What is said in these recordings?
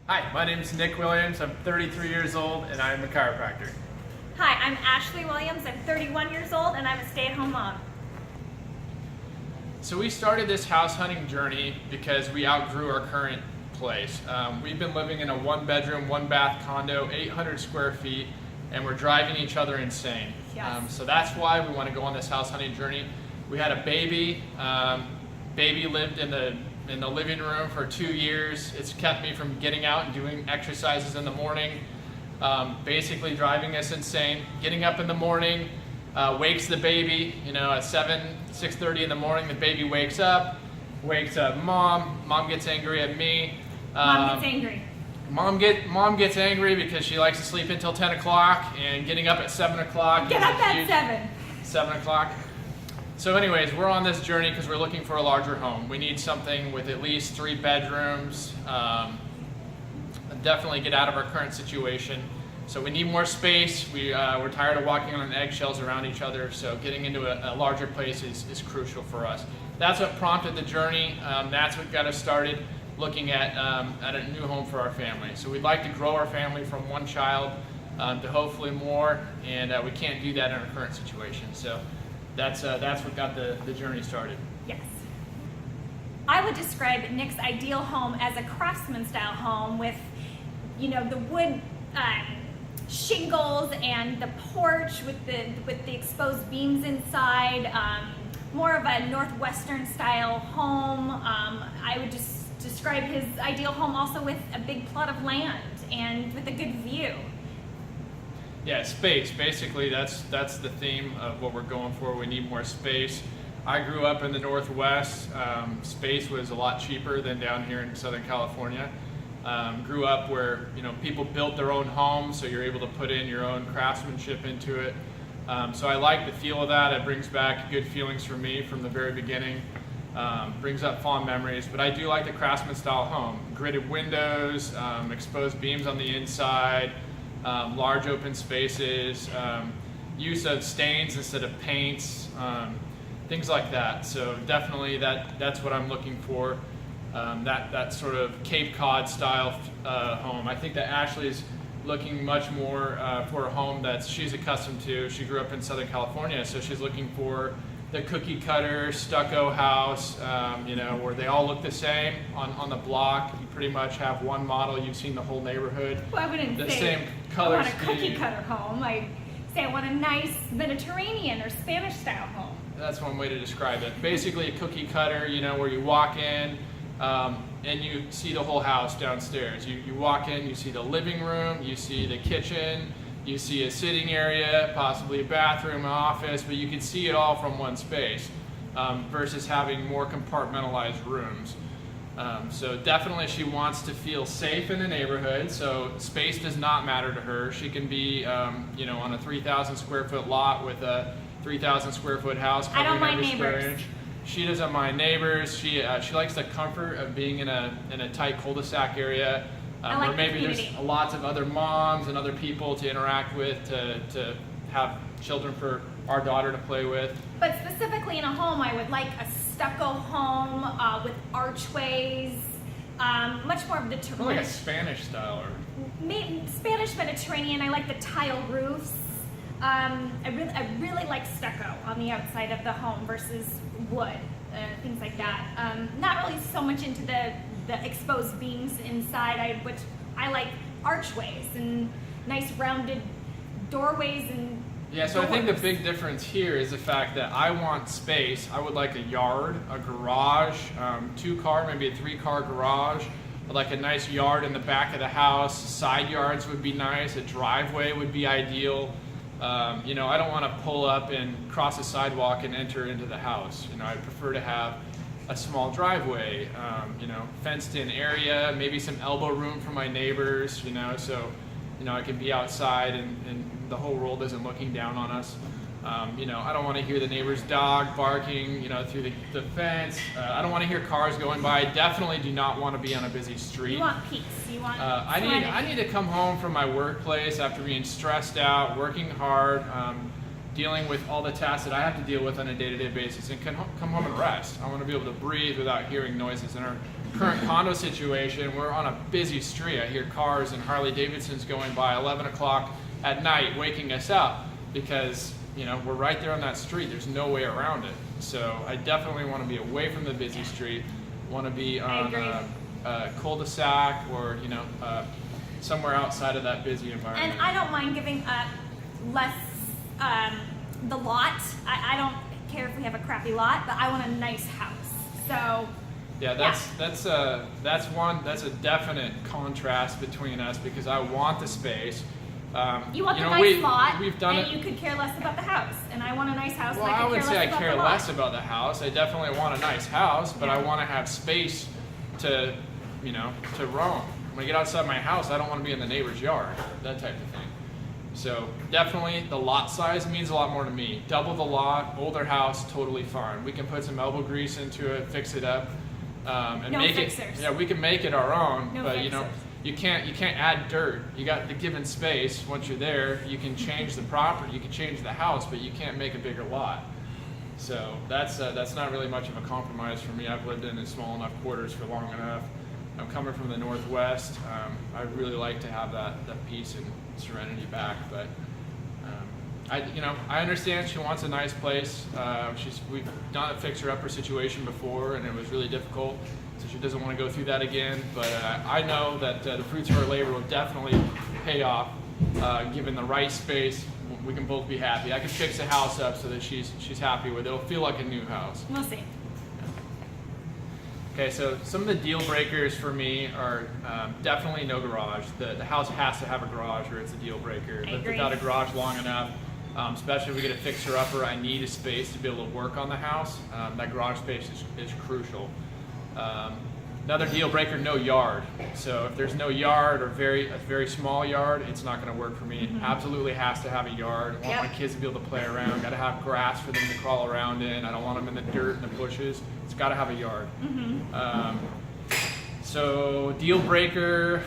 Hi, my name is Nick Williams. I'm 33 years old and I'm a chiropractor. Hi, I'm Ashley Williams. I'm 31 years old and I'm a stay-at-home mom. So we started this house hunting journey because we outgrew our current place. We've been living in a one-bedroom, one-bath condo, 800 square feet, and we're driving each other insane. Yes. So that's why we want to go on this house hunting journey. We had a baby. Baby lived in the living room for 2 years. It's kept me from getting out and doing exercises in the morning, basically driving us insane. Getting up in the morning, wakes the baby, at 6:30 in the morning, the baby wakes up mom gets angry at me. Mom gets angry. Mom gets angry because she likes to sleep until 10 o'clock and getting up at 7 o'clock. Get up at 7. 7 o'clock. So anyways, we're on this journey because we're looking for a larger home. We need something with at least 3 bedrooms. Definitely get out of our current situation. So we need more space. We're tired of walking on eggshells around each other, so getting into a larger place is crucial for us. That's what prompted the journey. That's what got us started looking at a new home for our family. So we'd like to grow our family from 1 child to hopefully more, and we can't do that in our current situation. So that's what got the journey started. Yes. I would describe Nick's ideal home as a craftsman style home with, the wood shingles and the porch with the exposed beams inside. More of a northwestern style home. I would just describe his ideal home also with a big plot of land and with a good view. Yeah, space. Basically, that's the theme of what we're going for. We need more space. I grew up in the Northwest. Space was a lot cheaper than down here in Southern California. Grew up where people built their own homes, so you're able to put in your own craftsmanship into it. So I like the feel of that. It brings back good feelings for me from the very beginning. Brings up fond memories, but I do like the craftsman style home. Gridded windows, exposed beams on the inside, large open spaces, use of stains instead of paints, things like that. So definitely that's what I'm looking for. That sort of Cape Cod style home. I think that Ashley's looking much more for a home that she's accustomed to. She grew up in Southern California, so she's looking for the cookie cutter stucco house, where they all look the same on the block. You pretty much have one model. You've seen the whole neighborhood. Well, I wouldn't the say same color I want a scheme. cookie cutter home. I say I want a nice Mediterranean or Spanish style home. That's one way to describe it. Basically a cookie cutter, where you walk in, and you see the whole house downstairs. You walk in, you see the living room, you see the kitchen, you see a sitting area, possibly a bathroom, an office, but you can see it all from one space versus having more compartmentalized rooms. So definitely she wants to feel safe in the neighborhood, so space does not matter to her. She can be on a 3,000 square foot lot with a 3,000 square foot house. I don't mind every square neighbors. inch. She doesn't mind neighbors. She likes the comfort of being in a tight cul-de-sac area like where maybe the there's community. lots of other moms and other people to interact with, to have children for our daughter to play with. But specifically in a home, I would like a stucco home with archways, much more of the More like a Spanish style or Spanish Mediterranean. I like the tile roofs. I really like stucco on the outside of the home versus wood, things like that. Not really so much into the exposed beams inside, which I like archways and nice rounded doorways and yeah, so I think the doors. big difference here is the fact that I want space. I would like a yard, a garage, 2-car, maybe a 3-car garage. I'd like a nice yard in the back of the house. Side yards would be nice. A driveway would be ideal. I don't want to pull up and cross a sidewalk and enter into the house. I prefer to have a small driveway, fenced in area, maybe some elbow room for my neighbors, so I can be outside and the whole world isn't looking down on us. I don't want to hear the neighbor's dog barking, through the fence. I don't want to hear cars going by. I definitely do not want to be on a busy street. You want peace. You want I need to come home from my workplace after being stressed out, working hard, dealing with all the tasks that I have to deal with on a day-to-day basis, and come home and rest. I want to be able to breathe without hearing noises in our current condo situation, we're on a busy street. I hear cars and Harley Davidsons going by 11 o'clock at night, waking us up because, you know, we're right there on that street. There's no way around it. So I definitely want to be away from the busy street. Want to be on a cul-de-sac or, you know, somewhere outside of that busy environment. And I don't mind giving up less the lot. I don't care if we have a crappy lot, but I want a nice house. So yeah, that's a definite contrast between us because I want the space. You want the nice lot, and you could care less about the house. And I want a nice house. Well, and I would say I care less about about the house. I definitely want a nice house, but I want to have space to, you know, to roam. When I get outside my house, I don't want to be in the neighbor's yard, that type of thing. So definitely the lot size means a lot more to me. Double the lot, older house, totally fine. We can put some elbow grease into it, fix it up, and no make fixers. it. Yeah, we can make it our own, No but fixers. you know, you can't add dirt. You got the given space. Once you're there, you can change the property, you can change the house, but you can't make a bigger lot. So that's not really much of a compromise for me. I've lived in small enough quarters for long enough. I'm coming from the Northwest. I really like to have that peace and serenity back, but I understand she wants a nice place. We've done a fixer-upper situation before, and it was really difficult, so she doesn't want to go through that again. But I know that the fruits of her labor will definitely pay off, given the right space. We can both be happy. I can fix the house up so that she's happy with it. It'll feel like a new house. We'll see. Okay, so some of the deal breakers for me are definitely no garage. The house has to have a garage or it's a deal breaker. I Lived agree. without a garage long enough, especially if we get a fixer-upper, I need a space to be able to work on the house. That garage space is crucial. Another deal breaker, no yard. So if there's no yard or a very small yard, it's not going to work for me. It absolutely has to have a yard. I want my kids to be able to play around. Got to have grass for them to crawl around in. I don't want them in the dirt and the bushes. It's got to have a yard. So deal breaker,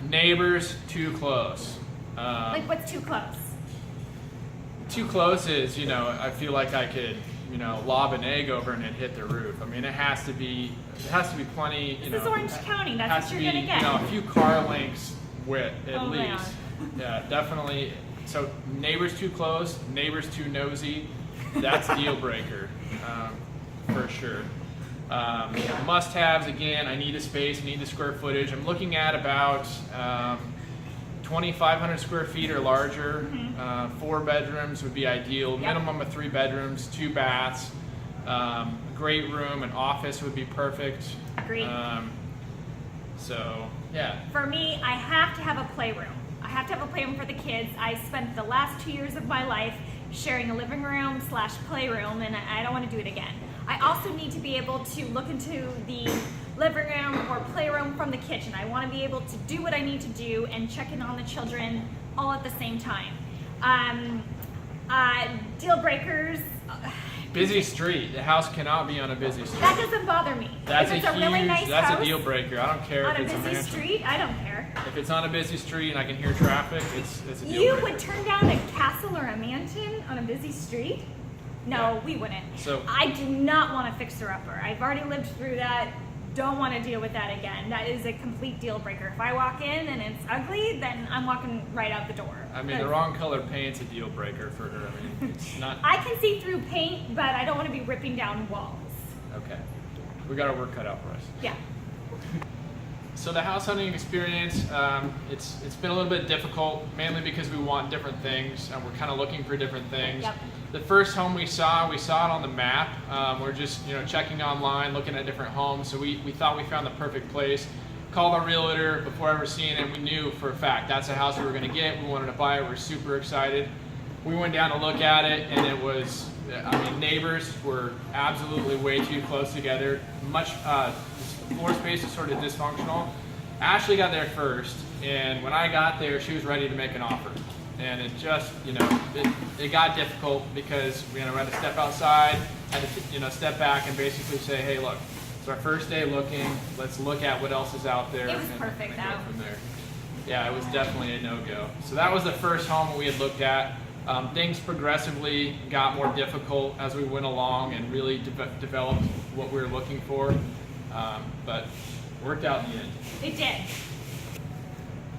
neighbors too close. Like what's too close? Too close is, you know, I feel like I could, you know, lob an egg over and it hit the roof. I mean, it has to be plenty, you know. This is Orange County. Has That's to what you're be, gonna get. you know, a few car lengths width at Oh, man. least. Yeah, definitely. So neighbors too close, neighbors too nosy. That's a deal breaker, for sure. Must-haves, again, I need a space, I need the square footage. I'm looking at about 2,500 square feet or larger. 4 bedrooms would be ideal. Yep. Minimum of 3 bedrooms, 2 baths. A great room, an office would be perfect. Agreed. So, yeah. For me, I have to have a playroom. I have to have a playroom for the kids. I spent the last 2 years of my life sharing a living room / playroom, and I don't want to do it again. I also need to be able to look into the living room or playroom from the kitchen. I want to be able to do what I need to do and check in on the children all at the same time. Deal breakers. Busy street. The house cannot be on a busy street. That doesn't bother me. That's if it's a really nice that's house a deal breaker. I don't care on if a it's a busy mansion. street, I don't care. If it's on a busy street and I can hear traffic, it's a deal You breaker. would turn down a castle or a mansion on a busy street? No, Yeah. we wouldn't. So- I do not want a fixer-upper. I've already lived through that. Don't want to deal with that again. That is a complete deal breaker. If I walk in and it's ugly, then I'm walking right out the door. I mean, the wrong color paint's a deal breaker for her. I mean, it's not. I can see through paint, but I don't want to be ripping down walls. Okay. We got our work cut out for us. Yeah. So the house hunting experience, it's been a little bit difficult, mainly because we want different things and we're kind of looking for different things. Yep. The first home we saw it on the map. We're just checking online, looking at different homes. So we thought we found the perfect place. Called our realtor before ever seeing it. We knew for a fact that's the house we were going to get. We wanted to buy it. We're super excited. We went down to look at it, and it was, neighbors were absolutely way too close together. Floor space is sort of dysfunctional. Ashley got there first, and when I got there, she was ready to make an offer. And it just, it got difficult because we had to step outside, had to, step back and basically say, hey, look, it's our first day looking. Let's look at what else is out there. It was perfect, and though. go from there. Yeah, it was definitely a no-go. So that was the first home we had looked at. Things progressively got more difficult as we went along and really developed what we were looking for. But Worked out in the end. It did.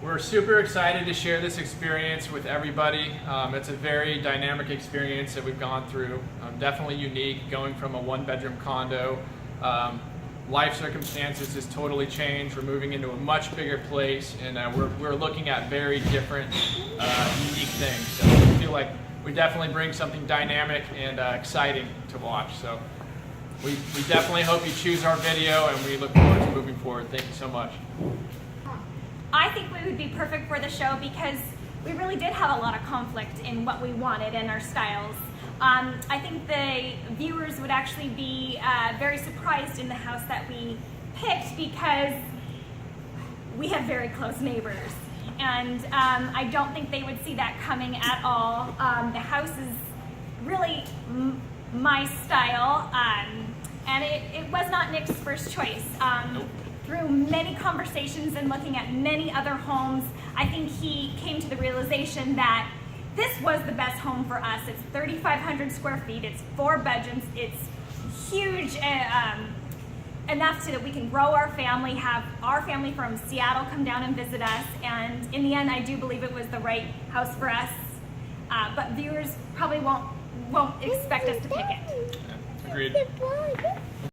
We're super excited to share this experience with everybody. It's a very dynamic experience that we've gone through. Definitely unique, going from a one-bedroom condo. Life circumstances has totally changed. We're moving into a much bigger place, and we're looking at very different, unique things. So we feel like we definitely bring something dynamic and exciting to watch. So we definitely hope you choose our video, and we look forward to moving forward. Thank you so much. I think we would be perfect for the show because we really did have a lot of conflict in what we wanted and our styles. I think the viewers would actually be very surprised in the house that we picked because we have very close neighbors. And I don't think they would see that coming at all. The house is really my style, and it was not Nick's first choice. Nope. Through many conversations and looking at many other homes, I think he came to the realization that this was the best home for us. It's 3,500 square feet, it's 4 bedrooms, it's huge, enough so that we can grow our family, have our family from Seattle come down and visit us, and in the end I do believe it was the right house for us, but viewers probably won't expect us to pick it. Yeah, agreed.